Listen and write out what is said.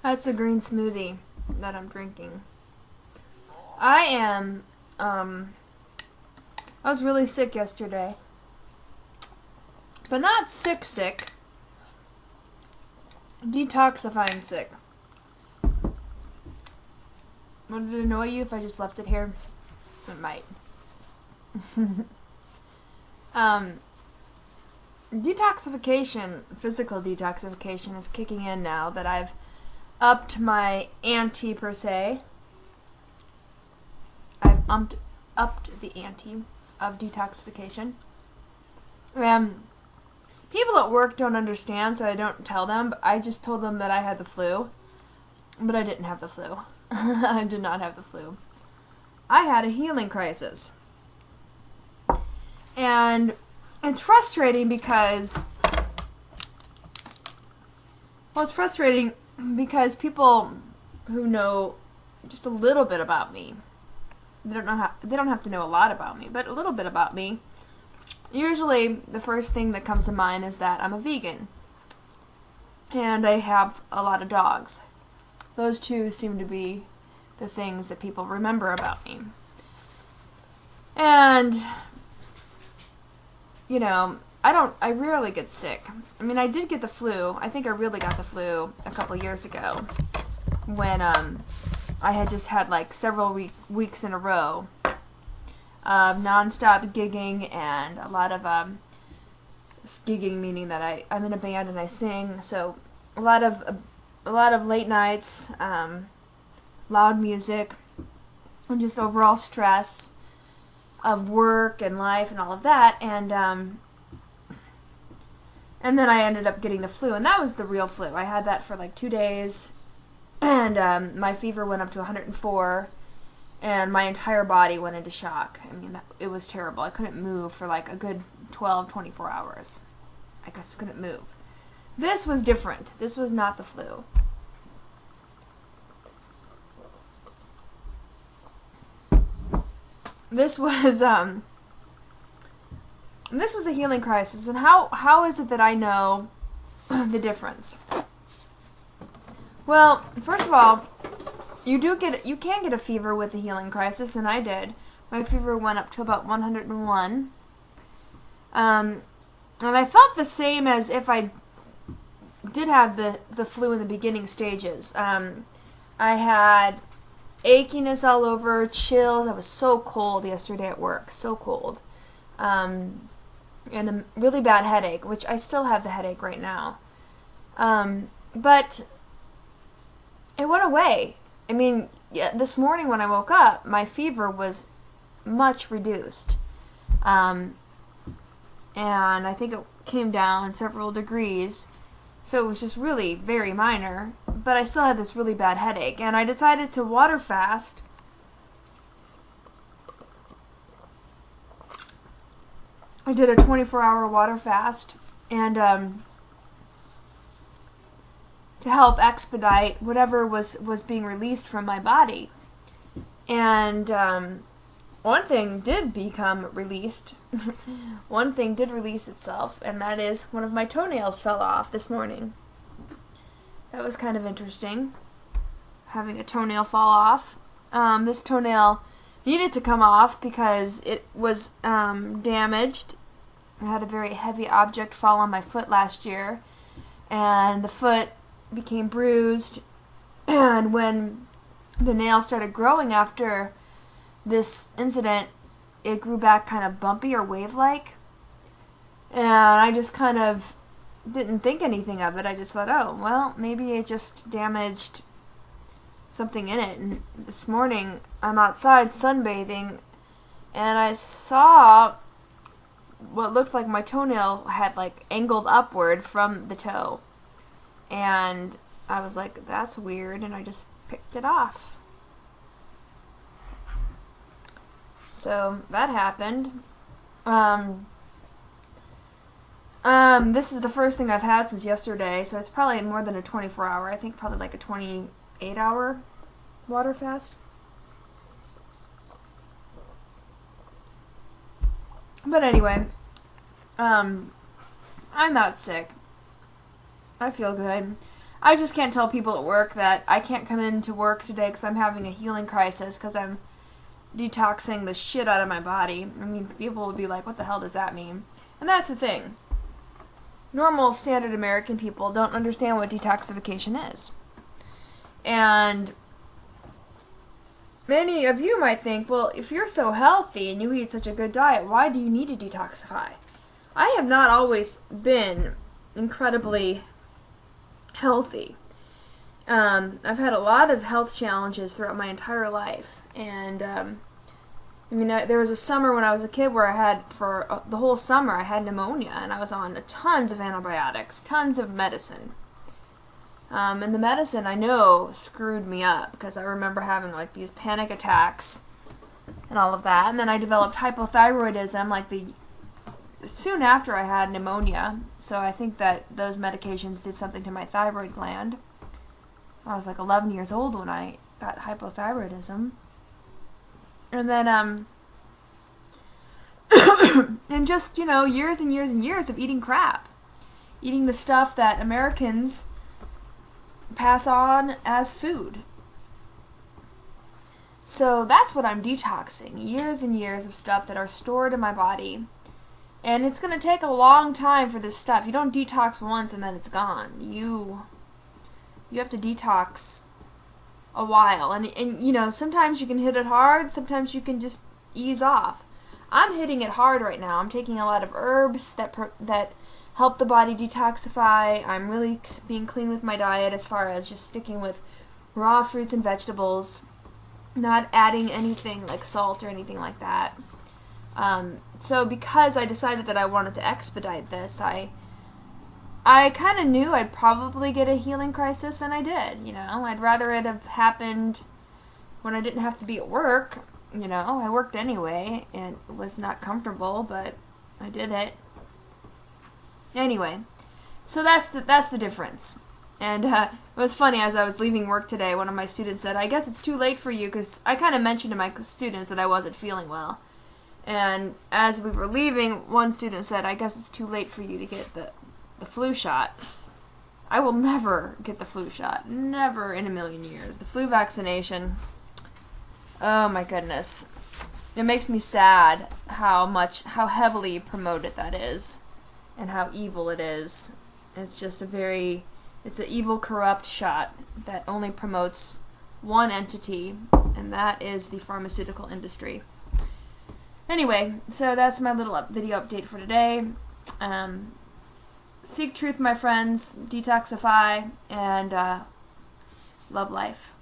That's a green smoothie that I'm drinking. I am, I was really sick yesterday. But not sick sick. Detoxifying sick. Would it annoy you if I just left it here? It might. um, Detoxification, physical detoxification is kicking in now that I've upped my ante per se. I've upped the ante of detoxification. People at work don't understand, so I don't tell them, but I just told them that I had the flu. But I didn't have the flu. I did not have the flu. I had a healing crisis. And it's frustrating because... Well, it's frustrating because people who know just a little bit about me, they don't have to know a lot about me, but a little bit about me. Usually, the first thing that comes to mind is that I'm a vegan. And I have a lot of dogs. Those two seem to be the things that people remember about me. And, you know, I rarely get sick. I mean, I did get the flu. I think I really got the flu a couple years ago when I had just had like several weeks in a row of nonstop gigging and a lot of gigging, meaning that I'm in a band and I sing, so a lot of late nights, loud music, and just overall stress of work and life and all of that, and then I ended up getting the flu, and that was the real flu. I had that for like 2 days, and my fever went up to 104, and my entire body went into shock. I mean, it was terrible. I couldn't move for like a good 12, 24 hours. I just couldn't move. This was different. This was not the flu. This was a healing crisis. And how is it that I know the difference? Well, first of all, you can get a fever with a healing crisis, and I did. My fever went up to about 101. And I felt the same as if I did have the flu in the beginning stages. I had achiness all over, chills. I was so cold yesterday at work, so cold. And a really bad headache, which I still have the headache right now. But it went away. I mean, this morning when I woke up, my fever was much reduced. And I think it came down several degrees. So it was just really very minor. But I still had this really bad headache. And I decided to water fast. I did a 24-hour water fast. And to help expedite whatever was being released from my body. And one thing did become released. One thing did release itself, and that is one of my toenails fell off this morning. That was kind of interesting, having a toenail fall off. This toenail needed to come off because it was damaged. I had a very heavy object fall on my foot last year, and the foot became bruised, and when the nail started growing after this incident, it grew back kind of bumpy or wave-like, and I just kind of didn't think anything of it. I just thought, oh, well, maybe it just damaged something in it. And this morning, I'm outside sunbathing, and I saw what looked like my toenail had like angled upward from the toe. And I was like, that's weird, and I just picked it off. So that happened. This is the first thing I've had since yesterday, so it's probably more than a 24-hour. I think probably like a 28-hour water fast. But anyway, I'm not sick. I feel good. I just can't tell people at work that I can't come into work today because I'm having a healing crisis because I'm detoxing the shit out of my body. I mean, people would be like, what the hell does that mean? And that's the thing. Normal, standard American people don't understand what detoxification is. And many of you might think, well, if you're so healthy and you eat such a good diet, why do you need to detoxify? I have not always been incredibly healthy. I've had a lot of health challenges throughout my entire life. And, there was a summer when I was a kid where I had, for the whole summer, I had pneumonia, and I was on tons of antibiotics, tons of medicine. And the medicine, I know, screwed me up, because I remember having, like, these panic attacks and all of that. And then I developed hypothyroidism, soon after I had pneumonia. So I think that those medications did something to my thyroid gland. I was, 11 years old when I got hypothyroidism. And then, and just, years and years and years of eating crap. Eating the stuff that Americans pass on as food. So that's what I'm detoxing. Years and years of stuff that are stored in my body. And it's going to take a long time for this stuff. You don't detox once and then it's gone. You have to detox a while. And sometimes you can hit it hard, sometimes you can just ease off. I'm hitting it hard right now. I'm taking a lot of herbs that help the body detoxify. I'm really being clean with my diet as far as just sticking with raw fruits and vegetables, not adding anything like salt or anything like that. So because I decided that I wanted to expedite this, I kind of knew I'd probably get a healing crisis, and I did, I'd rather it have happened when I didn't have to be at work, I worked anyway, and it was not comfortable, but I did it. Anyway, so that's the difference. And it was funny, as I was leaving work today, one of my students said, I guess it's too late for you, because I kind of mentioned to my students that I wasn't feeling well. And as we were leaving, one student said, I guess it's too late for you to get the flu shot. I will never get the flu shot. Never in a million years. The flu vaccination, oh my goodness. It makes me sad how heavily promoted that is. And how evil it is. It's just it's an evil, corrupt shot that only promotes one entity, and that is the pharmaceutical industry. Anyway, so that's my little video update for today. Seek truth, my friends, detoxify, and love life.